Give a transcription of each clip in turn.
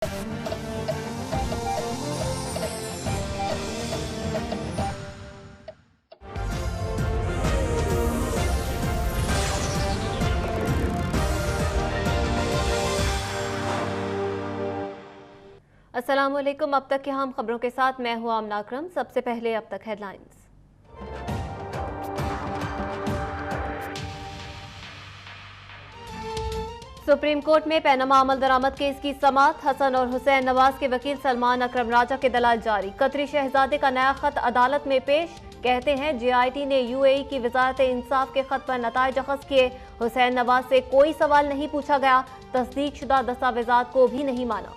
अस्सलाम वालेकुम। अब तक की हम खबरों के साथ मैं हूं आमना अकरम। सबसे पहले अब तक हेडलाइंस। सुप्रीम कोर्ट में पैनमा अमल दरामद केस की समाअत। हसन और हुसैन नवाज के वकील सलमान अकरम राजा के दलाल जारी। कतरी शहजादे का नया खत अदालत में पेश। कहते हैं JIT ने UAE की वजारत इंसाफ के खत पर नताइज अखज़ किए। हुसैन नवाज से कोई सवाल नहीं पूछा गया। तस्दीक शुदा दस्तावेजात को भी नहीं माना।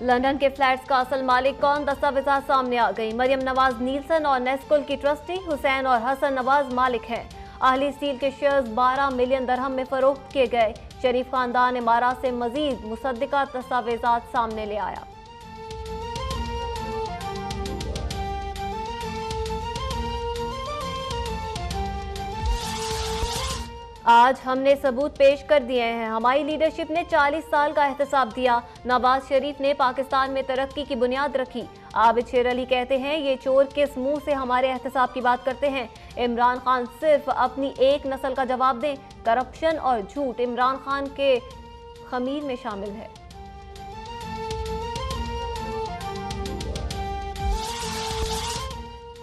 लंदन के फ्लैट्स का असल मालिक कौन, दस्तावेजात सामने आ गई। मरियम नवाज नीलसन और नेस्कुल की ट्रस्टी, हुसैन और हसन नवाज मालिक हैं। आहली स्टील के शेयर्स 12 मिलियन दरहम में फरोख्त किए गए। शरीफ खानदान इमारात से मजीद मुसद्दिका दस्तावेजात सामने ले आया। आज हमने सबूत पेश कर दिए हैं। हमारी लीडरशिप ने 40 साल का एहतसाब दिया। नवाज शरीफ ने पाकिस्तान में तरक्की की बुनियाद रखी। आबिद शेर अली कहते हैं ये चोर किस मुंह से हमारे एहतसाब की बात करते हैं। इमरान खान सिर्फ अपनी एक नस्ल का जवाब दें। करप्शन और झूठ इमरान खान के खमीर में शामिल है।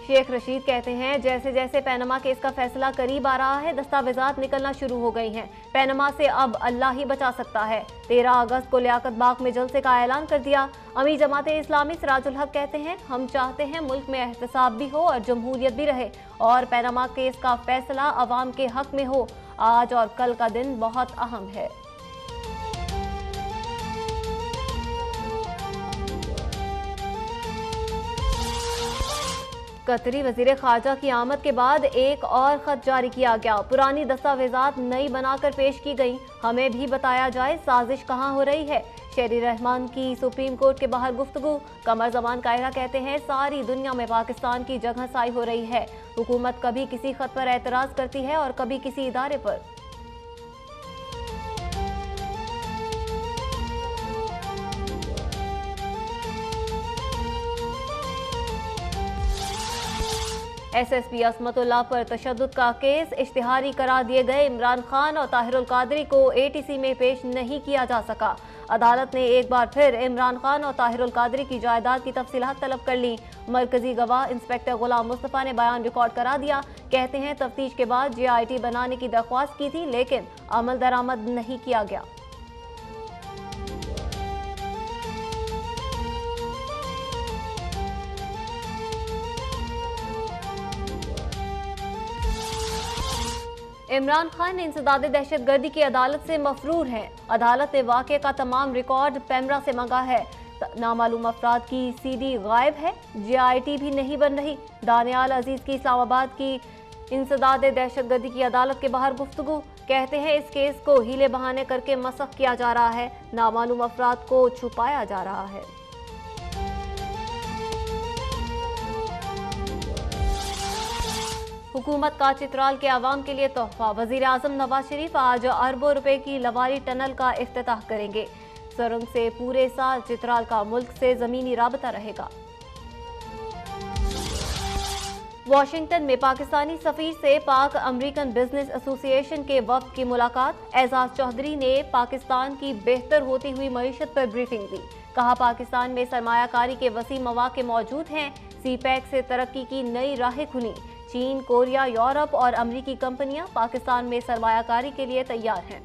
शेख रशीद कहते हैं जैसे जैसे पैनमा केस का फैसला करीब आ रहा है, दस्तावेजात निकलना शुरू हो गई हैं। पैनमा से अब अल्लाह ही बचा सकता है। 13 अगस्त को लियाकत बाग में जलसे का ऐलान कर दिया। अमीर जमाते इस्लामी सिराजुल हक कहते हैं हम चाहते हैं मुल्क में एहतसाब भी हो और जमहूरियत भी रहे और पैनमा केस का फैसला अवाम के हक में हो। आज और कल का दिन बहुत अहम है। कतरी वजीर खारजा की आमद के बाद एक और खत जारी किया गया। पुरानी दस्तावेजात नई बनाकर पेश की गई। हमें भी बताया जाए साजिश कहाँ हो रही है। शेरी रहमान की सुप्रीम कोर्ट के बाहर गुफ्तगू। कमर जमान कायरा कहते हैं सारी दुनिया में पाकिस्तान की जगह साई हो रही है। हुकूमत कभी किसी खत पर एतराज करती है और कभी किसी इदारे पर। SSP असमतुल्लाह पर तशद्दुद का केस। इश्तिहारी करार दिए गए इमरान खान और ताहिरुल कादरी को ATC में पेश नहीं किया जा सका। अदालत ने एक बार फिर इमरान खान और ताहिरुल कादरी की जायदाद की तफसीलात तलब कर ली। मरकजी गवाह इंस्पेक्टर गुलाम मुस्तफ़ा ने बयान रिकॉर्ड करा दिया। कहते हैं तफ्तीश के बाद JIT बनाने की दरख्वास्त की थी लेकिन अमल दरामद नहीं किया गया। इमरान खान इंसदाद दहशतगर्दी की अदालत से मफरूर हैं। अदालत ने वाक़े का तमाम रिकॉर्ड पैमरा से मंगा है। नामालूम अफराद की CD गायब है। JIT भी नहीं बन रही। दानियाल अजीज की इस्लामाबाद की इंसदाद दहशतगर्दी की अदालत के बाहर गुफ्तगू। कहते हैं इस केस को हीले बहाने करके मसख किया जा रहा है। नामालूम अफराद को छुपाया जा रहा है। हुकूमत का चित्राल के अवाम के लिए तोहफा। वजीर आजम नवाज शरीफ आज अरबों रुपए की लवारी टनल का इफ्तिताह करेंगे। सुरंग से पूरे साल चित्राल का मुल्क से जमीनी राबता रहेगा। वाशिंगटन में पाकिस्तानी सफीर से पाक अमेरिकन बिजनेस एसोसिएशन के वफ्द की मुलाकात। एजाज चौधरी ने पाकिस्तान की बेहतर होती हुई मईशत पर ब्रीफिंग दी। कहा पाकिस्तान में सरमायाकारी के वसी मौके मौजूद हैं। CPEC से तरक्की की नई राहें खुली। चीन, कोरिया, यूरोप और अमरीकी कंपनियां पाकिस्तान में सरमायाकारी के लिए तैयार हैं।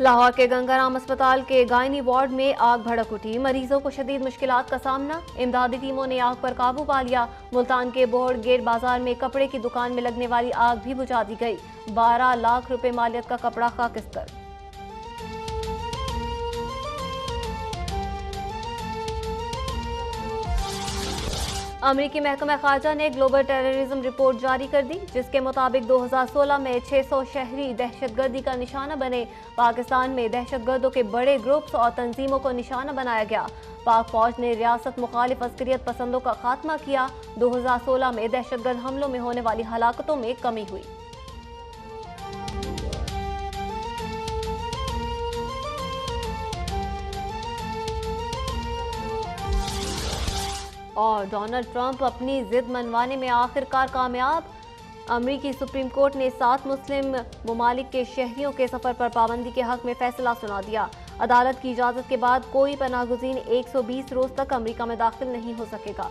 लाहौर के गंगाराम अस्पताल के गायनी वार्ड में आग भड़क उठी। मरीजों को शदीद मुश्किलात का सामना। इमदादी टीमों ने आग पर काबू पा लिया। मुल्तान के बोर्ड गेट बाजार में कपड़े की दुकान में लगने वाली आग भी बुझा दी गई। 12 लाख रुपए मालियत का कपड़ा खाकिस्तर। अमरीकी महकमा खारजा ने ग्लोबल टेररिज्म रिपोर्ट जारी कर दी, जिसके मुताबिक 2016 में 600 शहरी दहशतगर्दी का निशाना बने। पाकिस्तान में दहशतगर्दों के बड़े ग्रुप्स और तंजीमों को निशाना बनाया गया। पाक फौज ने रियासत मुखालिफ अस्करियत पसंदों का खात्मा किया। 2016 में दहशतगर्द हमलों में होने वाली हलाकतों में कमी हुई। और डोनाल्ड ट्रंप अपनी जिद मनवाने में आखिरकार कामयाब। अमरीकी सुप्रीम कोर्ट ने 7 मुस्लिम ममालिक के शहरियों के सफर पर पाबंदी के हक में फैसला सुना दिया। अदालत की इजाजत के बाद कोई पनाहगुज़ीन 120 रोज तक अमरीका में दाखिल नहीं हो सकेगा।